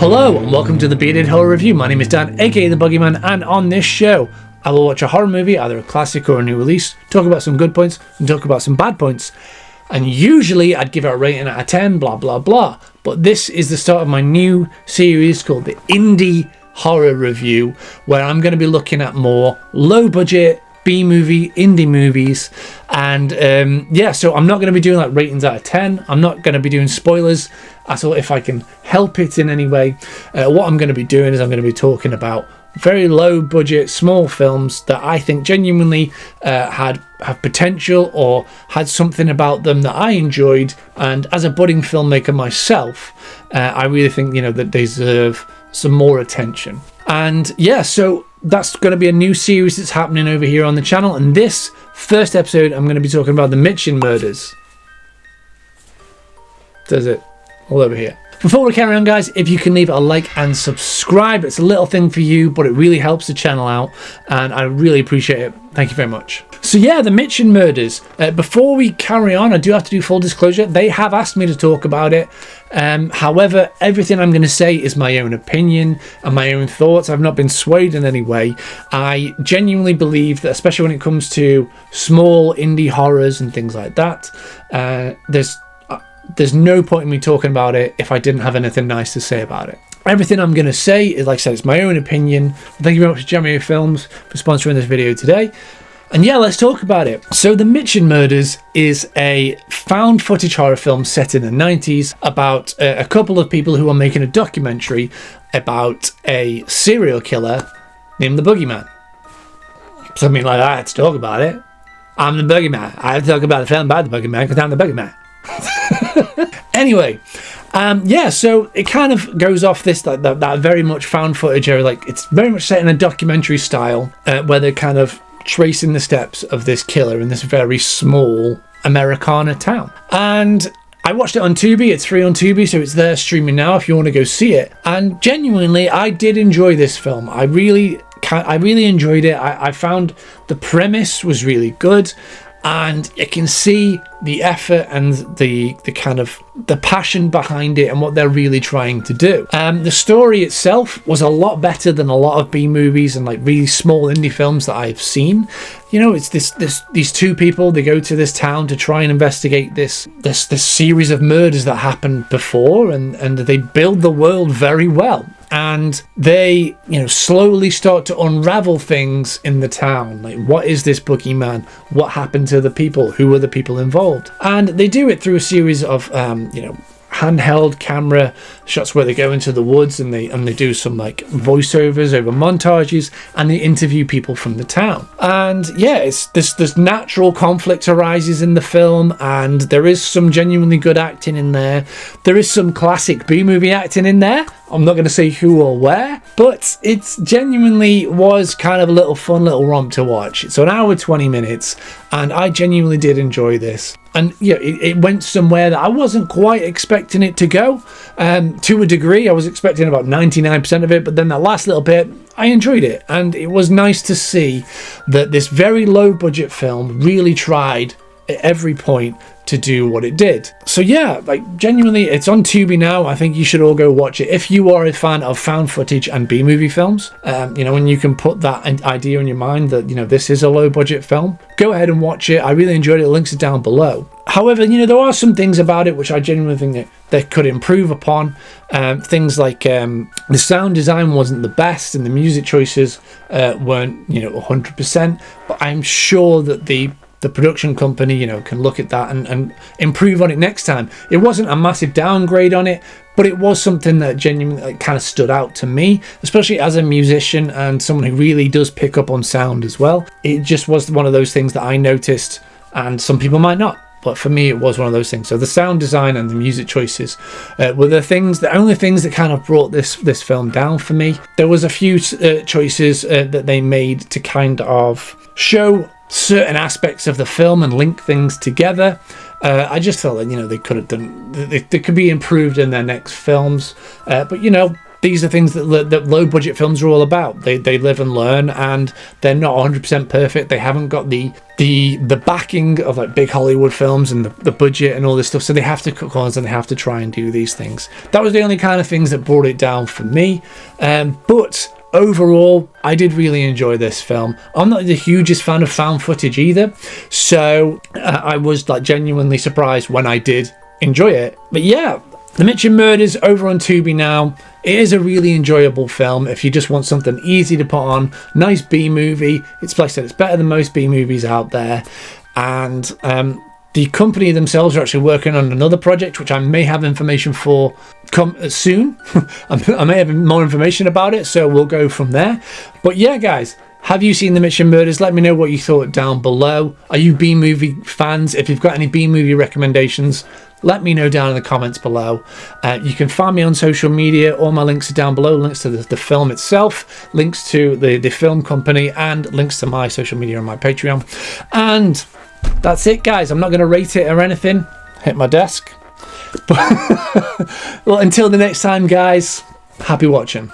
Hello and welcome to the Bearded Horror Review. My name is Dan, aka the Boogeyman, and on this show I will watch a horror movie, either a classic or a new release, talk about some good points and talk about some bad points, and usually I'd give it a rating out of 10, blah blah blah, but this is the start of my new series called the Indie Horror Review, where I'm going to be looking at more low budget B-movie, indie movies, and so I'm not going to be doing like ratings out of 10. I'm not going to be doing spoilers at all if I can help it in any way. What I'm going to be doing is I'm going to be talking about very low budget, small films that I think genuinely have potential or had something about them that I enjoyed, and as a budding filmmaker myself, I really think that they deserve some more attention. And so that's going to be a new series that's happening over here on the channel, and this first episode I'm going to be talking about the Minchin Murders. Does it all over here. Before we carry on, guys, if you can leave a like and subscribe, it's a little thing for you, but it really helps the channel out, and I really appreciate it. Thank you very much. So yeah, the Mitchin Murders. Before we carry on, I do have to do full disclosure. They have asked me to talk about it. However, everything I'm going to say is my own opinion and my own thoughts. I've not been swayed in any way. I genuinely believe that, especially when it comes to small indie horrors and things like that, there's no point in me talking about it if I didn't have anything nice to say about it. Everything I'm going to say is, like I said, it's my own opinion. Thank you very much to Jamio Films for sponsoring this video today. And yeah, let's talk about it. So the Mitchin Murders is a found footage horror film set in the 90s about a couple of people who are making a documentary about a serial killer named the Boogeyman. Something like that, I had to talk about it. I'm the Boogeyman. I have to talk about a film about the Boogeyman because I'm the Boogeyman. Anyway, so it kind of goes off this that very much found footage area. Like, it's very much set in a documentary style, where they're kind of tracing the steps of this killer in this very small Americana town. And I watched it on Tubi. It's free on Tubi, so it's there streaming now if you want to go see it. And genuinely, I did enjoy this film. I really enjoyed it. I found the premise was really good, and you can see the effort and the kind of the passion behind it and what they're really trying to do. The story itself was a lot better than a lot of B movies and like really small indie films that I've seen. It's these two people, they go to this town to try and investigate this series of murders that happened before, and they build the world very well. And they, slowly start to unravel things in the town. Like, what is this Boogeyman? What happened to the people? Who were the people involved? And they do it through a series of, handheld camera shots where they go into the woods and they do some like voiceovers over montages, and they interview people from the town. And yeah, it's this natural conflict arises in the film, and there is some genuinely good acting in there. There is some classic B-movie acting in there. I'm not going to say who or where, but it's genuinely was kind of a little fun little romp to watch. It's an hour 20 minutes, and I genuinely did enjoy this. And it went somewhere that I wasn't quite expecting it to go. To a degree, I was expecting about 99% of it, but then that last little bit, I enjoyed it. And it was nice to see that this very low budget film really tried at every point to do what it did. So yeah, like genuinely, it's on Tubi now. I think you should all go watch it if you are a fan of found footage and B-movie films. When you can put that idea in your mind that this is a low budget film, go ahead and watch it. I really enjoyed it. The links are down below. However, there are some things about it which I genuinely think that they could improve upon. Things like the sound design wasn't the best, and the music choices weren't 100%. But I'm sure that the production company, can look at that and improve on it next time. It wasn't a massive downgrade on it, but it was something that genuinely kind of stood out to me, especially as a musician and someone who really does pick up on sound as well. It just was one of those things that I noticed, and some people might not. But for me, it was one of those things. So the sound design and the music choices were the only things that kind of brought this film down for me. There was a few choices that they made to kind of show certain aspects of the film and link things together. I just felt that they could have done, they could be improved in their next films. But these are things that low budget films are all about. They live and learn, and they're not 100% perfect. They haven't got the backing of like big Hollywood films and the budget and all this stuff, so they have to cut corners and they have to try and do these things. That was the only kind of things that brought it down for me, but overall I did really enjoy this film. I'm not the hugest fan of found footage either, so I was like genuinely surprised when I did enjoy it. But yeah, The Mitchin Murders over on Tubi now. It is a really enjoyable film if you just want something easy to put on. Nice B movie. It's, like I said, it's better than most B movies out there. And the company themselves are actually working on another project, which I may have information for come soon. I may have more information about it, so we'll go from there. But yeah, guys, have you seen The Mitchin Murders? Let me know what you thought down below. Are you B movie fans? If you've got any B movie recommendations, let me know down in the comments below. You can find me on social media. All my links are down below. Links to the film itself, links to the film company, and links to my social media and my Patreon. And that's it, guys. I'm not going to rate it or anything. Hit my desk. Well, until the next time, guys, happy watching.